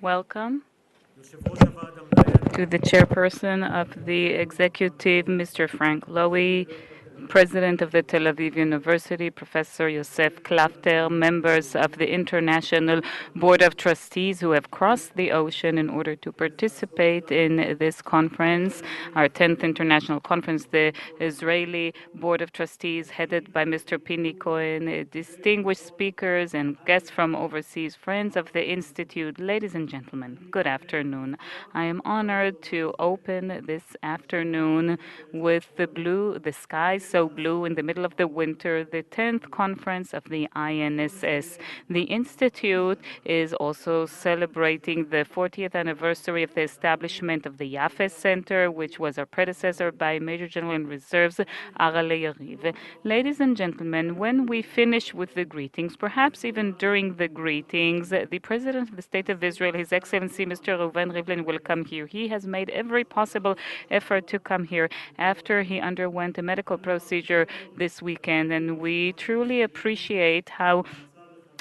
Welcome to the chairperson of the executive, Mr. Frank Lowy, President of the Tel Aviv University, Professor Yosef Klafter, members of the International Board of Trustees who have crossed the ocean in order to participate in this conference, our 10th International Conference, the Israeli Board of Trustees headed by Mr. Pini Cohen, distinguished speakers and guests from overseas, friends of the Institute. Ladies and gentlemen, good afternoon. I am honored to open this afternoon with the sky so blue in the middle of the winter, the 10th conference of the INSS. The Institute is also celebrating the 40th anniversary of the establishment of the Yafes Center, which was our predecessor by Major General in Reserves, Arale Yariv. Ladies and gentlemen, when we finish with the greetings, perhaps even during the greetings, the President of the State of Israel, His Excellency Mr. Reuven Rivlin, will come here. He has made every possible effort to come here after he underwent a medical procedure this weekend, and we truly appreciate how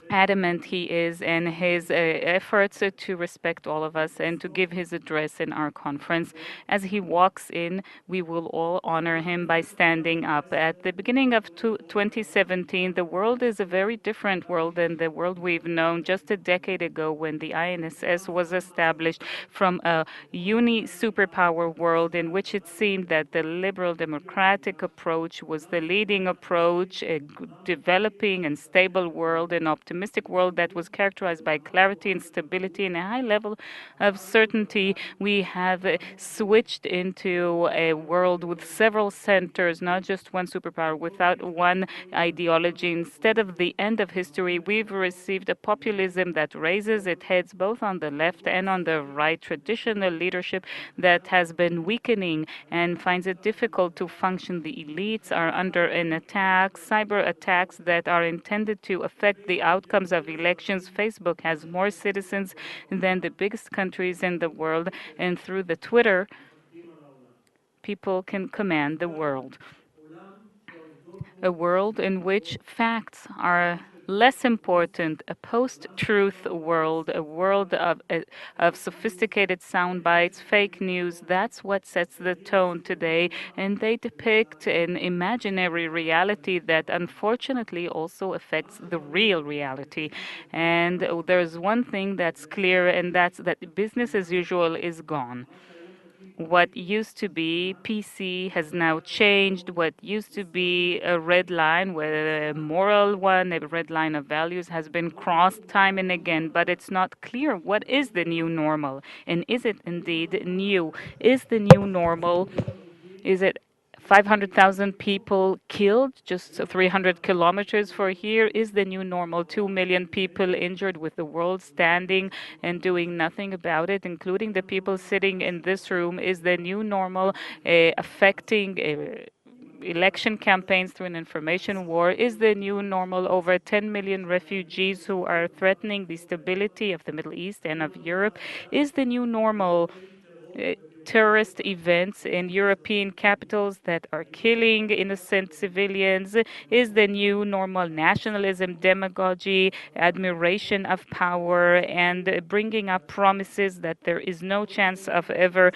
adamant he is in his efforts to respect all of us and to give his address in our conference. As he walks in, we will all honor him by standing up. At the beginning of 2017, the world is a very different world than the world we've known just a decade ago when the INSS was established from a superpower world in which it seemed that the liberal democratic approach was the leading approach, a developing and stable world, an optimistic world that was characterized by clarity and stability and a high level of certainty. We have switched into a world with several centers, not just one superpower, without one ideology. Instead of the end of history, we've received a populism that raises its heads both on the left and on the right, traditional leadership that has been weakening and finds it difficult to function. The elites are under an attack, cyber attacks that are intended to affect the outcomes of elections. Facebook has more citizens than the biggest countries in the world, and through the Twitter, people can command the world. A world in which facts are less important, a post-truth world, a world of sophisticated sound bites, fake news. That's what sets the tone today, and they depict an imaginary reality that unfortunately also affects the real reality. And there's one thing that's clear, and that's that business as usual is gone. What used to be PC has now changed. What used to be a red line, whether a moral one, a red line of values, has been crossed time and again. But it's not clear what is the new normal. And is it indeed new? Is the new normal, is it 500,000 people killed, just 300 kilometers for here? Is the new normal 2 million people injured with the world standing and doing nothing about it, including the people sitting in this room? Is the new normal affecting election campaigns through an information war? Is the new normal over 10 million refugees who are threatening the stability of the Middle East and of Europe? Is the new normal terrorist events in European capitals that are killing innocent civilians? Is the new normal nationalism, demagogy, admiration of power, and bringing up promises that there is no chance of ever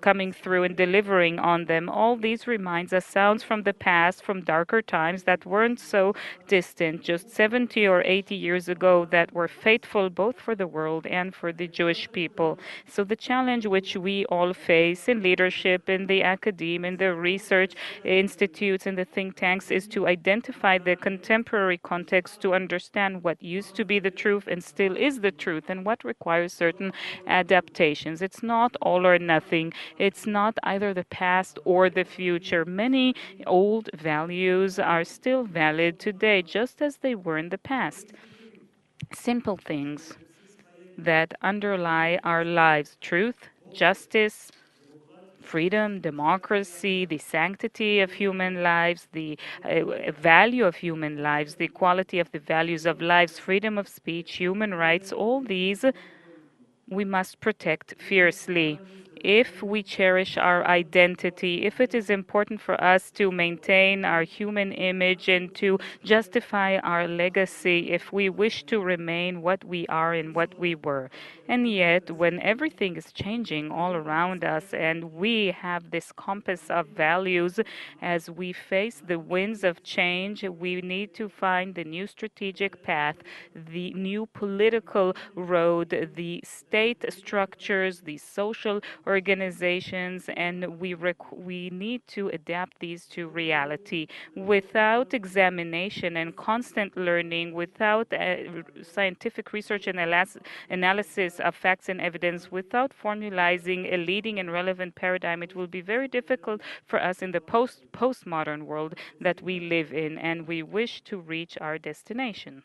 coming through and delivering on them? All these reminds us sounds from the past, from darker times that weren't so distant, just 70 or 80 years ago, that were fateful both for the world and for the Jewish people. So the challenge which we all face in leadership, in the academia, in the research institutes, and the think tanks is to identify the contemporary context, to understand what used to be the truth and still is the truth, and what requires certain adaptations. It's not all or nothing. It's not either the past or the future. Many old values are still valid today, just as they were in the past. Simple things that underlie our lives: truth, justice, freedom, democracy, the sanctity of human lives, the value of human lives, the quality of the values of lives, freedom of speech, human rights. All these we must protect fiercely. if we cherish our identity, if it is important for us to maintain our human image and to justify our legacy, if we wish to remain what we are and what we were. And yet, when everything is changing all around us and we have this compass of values, as we face the winds of change, we need to find the new strategic path, the new political road, the state structures, the social organizations, and we need to adapt these to reality. Without examination and constant learning, without scientific research and analysis of facts and evidence, without formalizing a leading and relevant paradigm, it will be very difficult for us in the postmodern world that we live in, and we wish to reach our destination.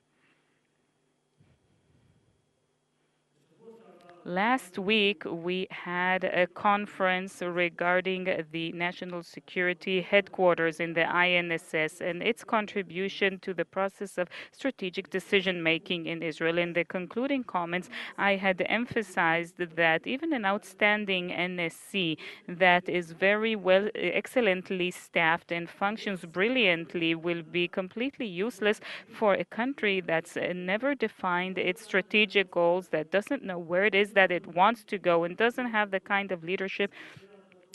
Last week, we had a conference regarding the national security headquarters in the INSS and its contribution to the process of strategic decision making in Israel. In the concluding comments, I had emphasized that even an outstanding NSC that is very well, excellently staffed and functions brilliantly will be completely useless for a country that's never defined its strategic goals, that doesn't know where it is that it wants to go, and doesn't have the kind of leadership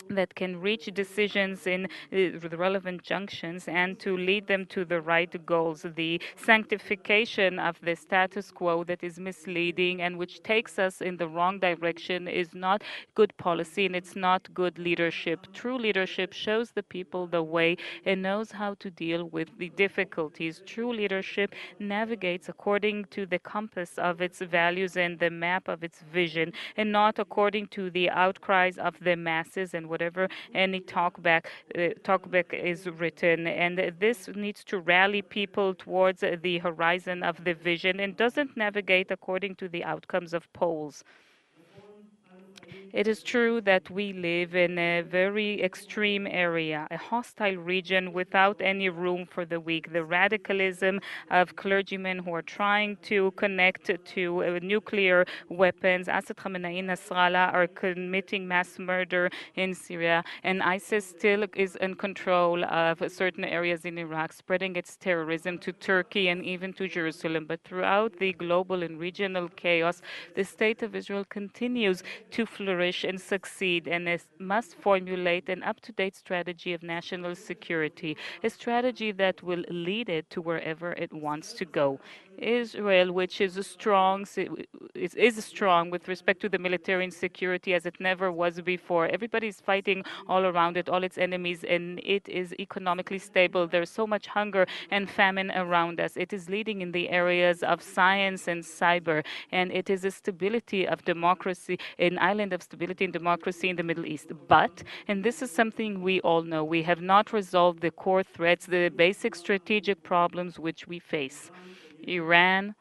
that can reach decisions in the relevant junctions and to lead them to the right goals. The sanctification of the status quo that is misleading and which takes us in the wrong direction is not good policy, and it's not good leadership. True leadership shows the people the way and knows how to deal with the difficulties. True leadership navigates according to the compass of its values and the map of its vision, and not according to the outcries of the masses and whatever any talkback is written. And this needs to rally people towards the horizon of the vision and doesn't navigate according to the outcomes of polls. It is true that we live in a very extreme area, a hostile region without any room for the weak. The radicalism of clergymen who are trying to connect to nuclear weapons, Assad Khamenei and Nasrallah are committing mass murder in Syria, and ISIS still is in control of certain areas in Iraq, spreading its terrorism to Turkey and even to Jerusalem. But throughout the global and regional chaos, the state of Israel continues to flourish and succeed, and it must formulate an up-to-date strategy of national security, a strategy that will lead it to wherever it wants to go. Israel, which is strong with respect to the military and security as it never was before. Everybody is fighting all around it, all its enemies, and it is economically stable. There's so much hunger and famine around us. It is leading in the areas of science and cyber, and it is a stability of democracy, an island of stability and democracy in the Middle East. But, and this is something we all know, we have not resolved the core threats, the basic strategic problems which we face. Iran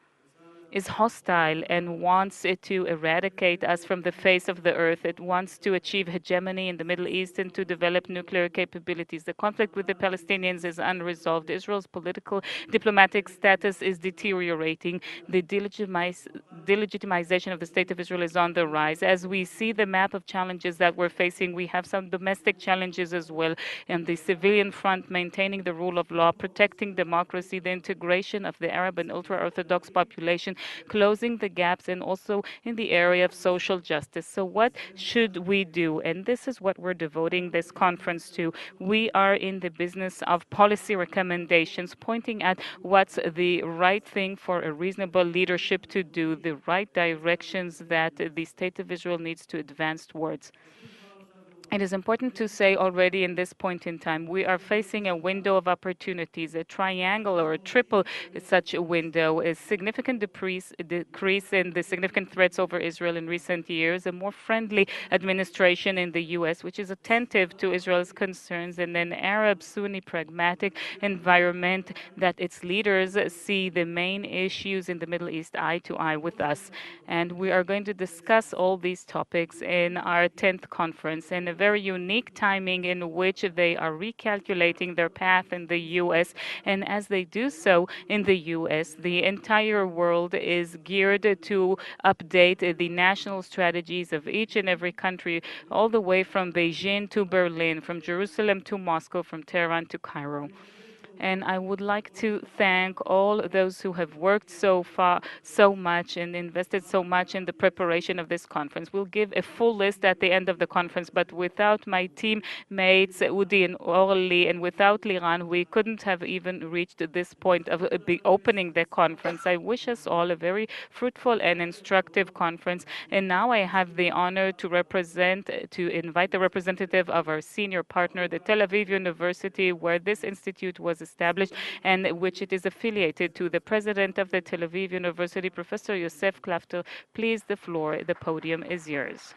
is hostile and wants it to eradicate us from the face of the earth. It wants to achieve hegemony in the Middle East and to develop nuclear capabilities. The conflict with the Palestinians is unresolved. Israel's political diplomatic status is deteriorating. The delegitimization of the State of Israel is on the rise. As we see the map of challenges that we're facing, we have some domestic challenges as well. And the civilian front, maintaining the rule of law, protecting democracy, the integration of the Arab and ultra-Orthodox population, closing the gaps, and also in the area of social justice. So what should we do? And this is what we're devoting this conference to. We are in the business of policy recommendations, pointing at what's the right thing for a reasonable leadership to do, the right directions that the State of Israel needs to advance towards. It is important to say already in this point in time, we are facing a window of opportunities, a triangle or a triple such a window, a significant decrease in the significant threats over Israel in recent years, a more friendly administration in the U.S., which is attentive to Israel's concerns, and an Arab Sunni pragmatic environment that its leaders see the main issues in the Middle East eye to eye with us. And we are going to discuss all these topics in our 10th conference. And very unique timing in which they are recalculating their path in the U.S. And as they do so in the U.S., the entire world is geared to update the national strategies of each and every country, all the way from Beijing to Berlin, from Jerusalem to Moscow, from Tehran to Cairo. And I would like to thank all those who have worked so far, so much, and invested so much in the preparation of this conference. We'll give a full list at the end of the conference, but without my teammates, Udi and Orly, and without Liran, we couldn't have even reached this point of opening the conference. I wish us all a very fruitful and instructive conference. And now I have the honor to invite the representative of our senior partner, the Tel Aviv University, where this institute was established and which it is affiliated to, the president of the Tel Aviv University, Professor Yosef Klafter. Please, the floor, the podium is yours.